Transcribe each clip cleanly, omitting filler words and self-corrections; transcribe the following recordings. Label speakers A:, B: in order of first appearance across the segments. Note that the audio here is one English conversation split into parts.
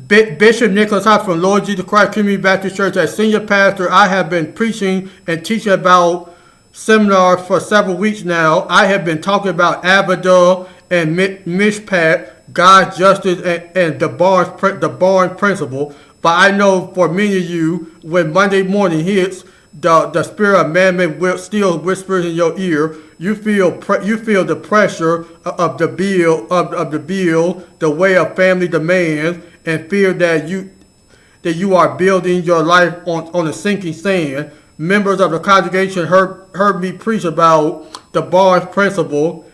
A: Bishop Nicholas Hobbs from Lord Jesus Christ Community Baptist Church. As senior pastor, I have been preaching and teaching about seminars for several weeks now. I have been talking about Abada and Mishpat, God's justice, and the Barnes principle. But I know for many of you, when Monday morning hits, the spirit of man still whispers in your ear. You feel the pressure of the bill, the way of family demands, and fear that you are building your life on a sinking sand. Members of the congregation heard me preach about the Barnes principle,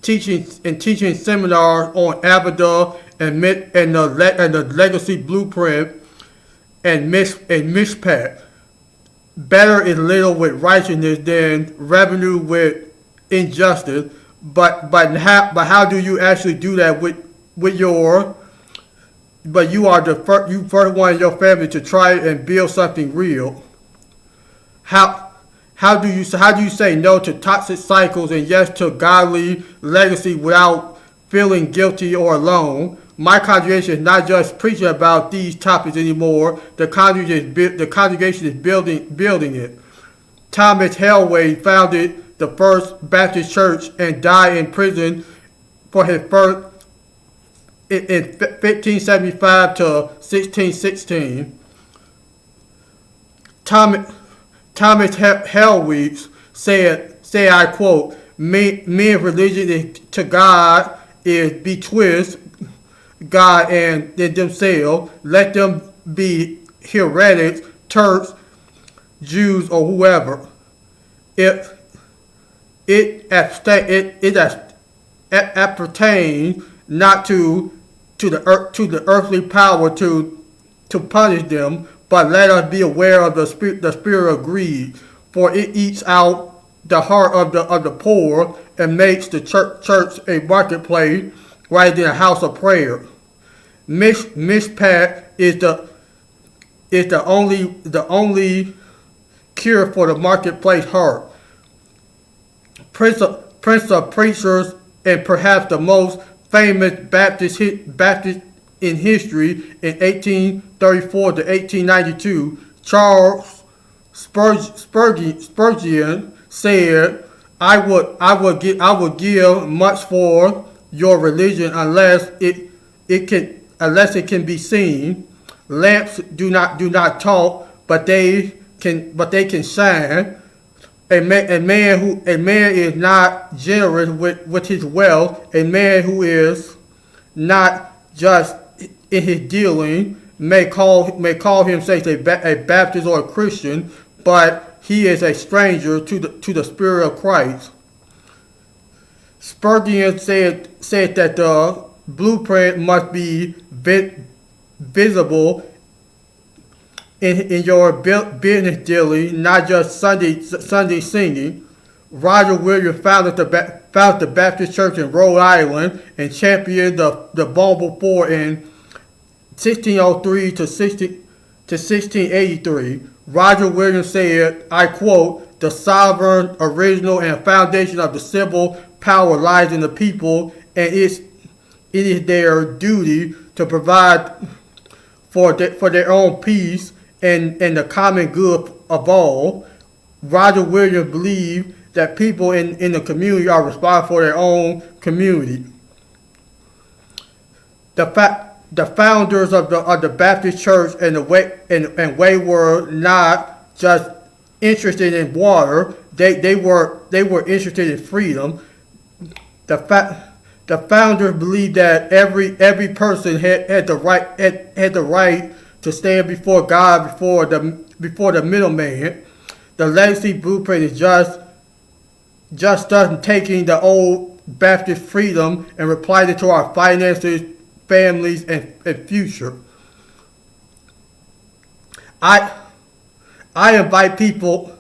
A: teaching seminars on Abada and the legacy blueprint and Mishpat. Better is little with righteousness than revenue with injustice. But how do you actually do that with your? But you are you first one in your family to try and build something real. How do you say no to toxic cycles and yes to godly legacy without feeling guilty or alone? My congregation is not just preaching about these topics anymore. The congregation is building it. Thomas Helway founded the First Baptist Church and died in prison for his first in 1575 to 1616. Thomas Helwig said, I quote, men's religion to God is betwixt God and themselves. Let them be heretics, Turks, Jews, or whoever. If it appertains not to the earthly power to punish them, but let us be aware of the spirit of greed, for it eats out the heart of the poor and makes the church a marketplace rather than a house of prayer. Mishpat is the only cure for the marketplace heart. Prince of preachers and perhaps the most famous Baptist in history in 1834 to 1892, Charles Spurgeon said, I would give much for your religion unless it can be seen. Lamps do not talk, but they can shine. A man is not generous with his wealth. A man who is not just in his dealing may call himself a Baptist or a Christian, but he is a stranger to the Spirit of Christ. Spurgeon said that the blueprint must be visible in your business dealing, not just Sunday singing. Roger Williams founded the Baptist Church in Rhode Island and championed the Bible Four in 1603 to 1683. Roger Williams said, I quote, the sovereign, original, and foundation of the civil power lies in the people, and it is their duty to provide for their own peace and the common good of all. Roger Williams believed that people in the community are responsible for their own community. The founders of the Baptist Church and Way were not just interested in water; they were interested in freedom. The founders believed that every person had the right to stand before God before the middleman. The legacy blueprint is just us taking the old Baptist freedom and applying it to our finances, families, and future. I invite people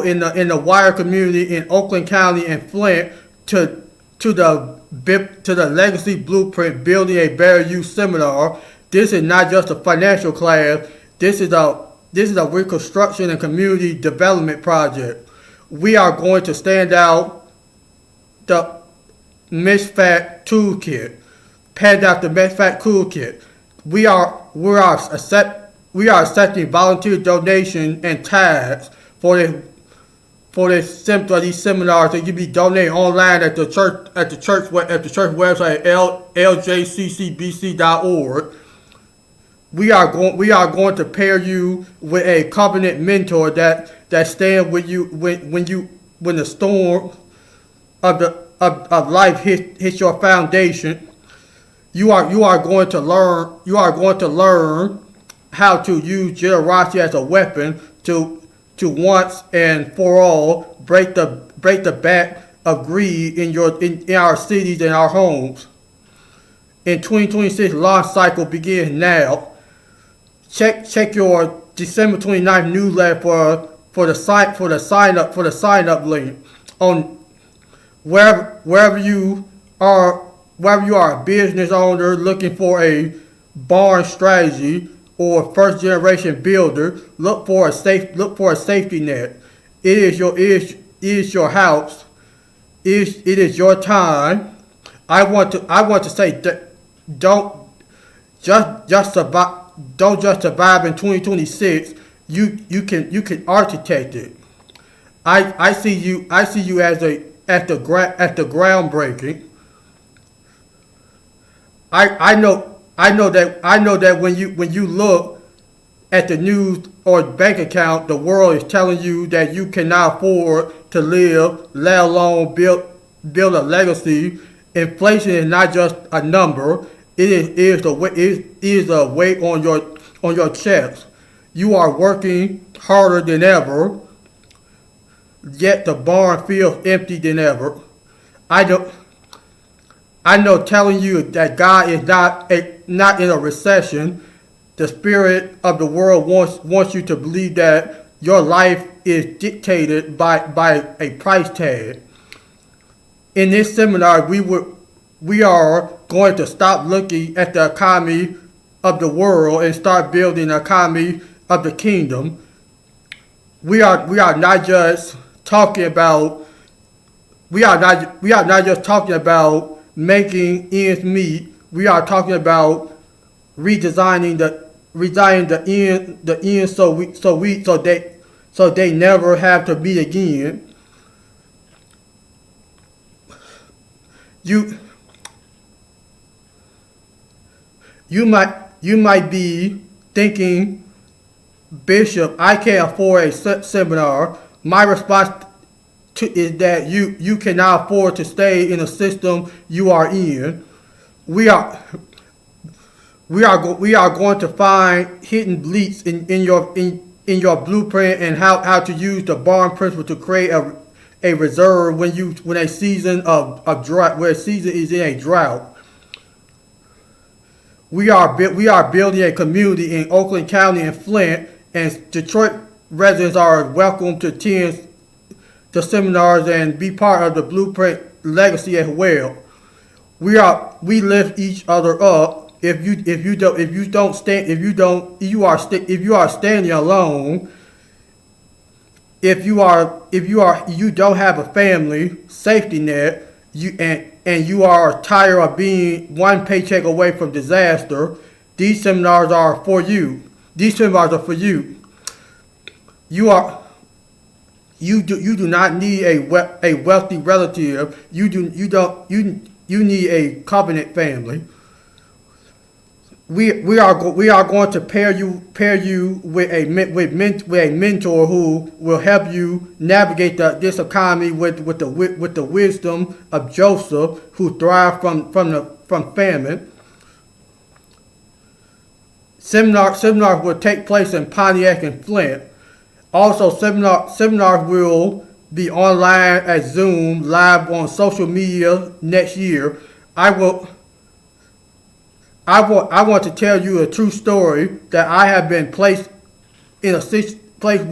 A: in the Wire community in Oakland County and Flint to the Legacy Blueprint Building a Better You seminar. This is not just a financial class. This is a reconstruction and community development project. We are going to stand out the Mishpat Toolkit. Hand out the Mishpat Toolkit. we are accepting volunteer donation and tags for these seminars that you be donating online at the church website ljccbc.org. We are going to pair you with a covenant mentor that stand with you when the storm of life hits your foundation. You are going to learn how to use generosity as a weapon to once and for all break the back of greed in our cities and our homes. In 2026, launch cycle begins now. Check your December 29th newsletter for the sign up link on wherever you are a business owner looking for a barn strategy or first generation builder. Look for a safety net. It is your house. It is your time. I want to say that don't just survive in 2026. You can architect it. I see you as at the groundbreaking. I know that when you look at the news or bank account, the world is telling you that you cannot afford to live, let alone build a legacy. Inflation is not just a number; it is a weight on your chest. You are working harder than ever, yet the barn feels empty than ever. I know telling you that God is not in a recession. The spirit of the world wants you to believe that your life is dictated by a price tag. In this seminar, we are going to stop looking at the economy of the world and start building the economy of the kingdom. We are not just talking about making ends meet. We are talking about redesigning the end so they never have to meet again. You might be thinking, Bishop, I can't afford a seminar. My response is that you cannot afford to stay in a system you are in. We are going to find hidden leaks in your blueprint and how to use the barn principle to create a reserve when a season of drought, where a season is in a drought. We are building a community in Oakland County and Flint, and Detroit residents are welcome to attend the seminars and be part of the Blueprint legacy as well. We lift each other up. If you are standing alone, if you don't have a family safety net, and you are tired of being one paycheck away from disaster, these seminars are for you. These seminars are for you. You do not need a wealthy relative. You need a covenant family. We are going to pair you with a mentor who will help you navigate this economy with the wisdom of Joseph, who thrived from famine. Seminars will take place in Pontiac and Flint. Also, seminars will be online at Zoom, live on social media next year. I want to tell you a true story that I have been placed in a situation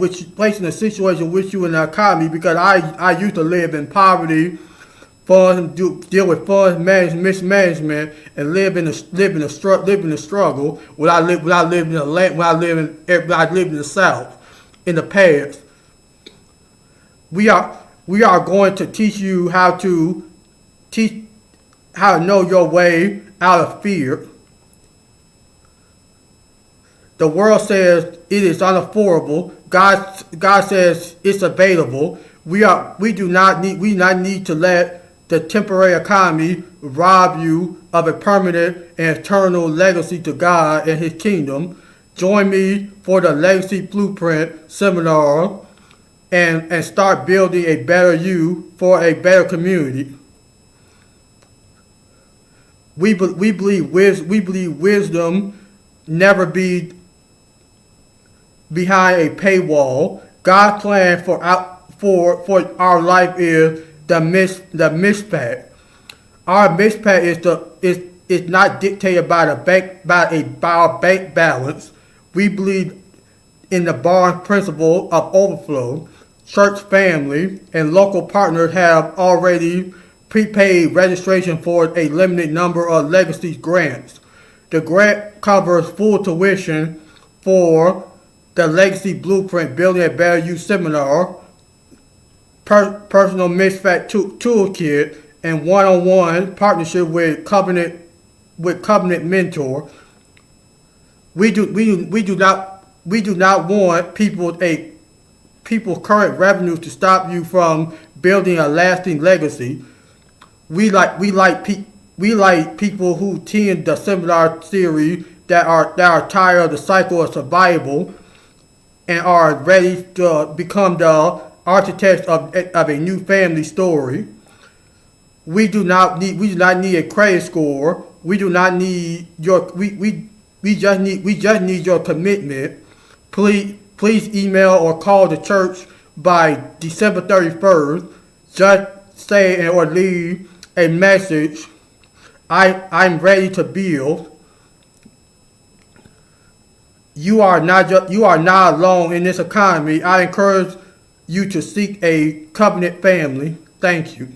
A: with you in the economy, because I used to live in poverty, deal with funds mismanagement, and live in the struggle when I lived in the South in the past. We are going to teach you how to know your way out of fear. The world says it is unaffordable. God says it's available. We do not need to let the temporary economy rob you of a permanent and eternal legacy to God and His kingdom. Join me for the Legacy Blueprint seminar and start building a better you for a better community. We believe wisdom never be behind a paywall. God's plan for our life is the mishpat. Our mishpat is not dictated by our bank balance. We believe in the Barnes principle of overflow. Church family and local partners have already prepaid registration for a limited number of legacy grants. The grant covers full tuition for the Legacy Blueprint Building a Better You seminar, personal mishpat toolkit, and one-on-one partnership with Covenant Mentor. We do not want people's current revenues to stop you from building a lasting legacy. We like people who attend the seminar series that are tired of the cycle of survival and are ready to become the architects of a new family story. We do not need a credit score. We do not need we just need your commitment. Please email or call the church by December 31st. Just say or leave a message. I'm ready to build. You are not alone in this economy. I encourage you to seek a covenant family. Thank you.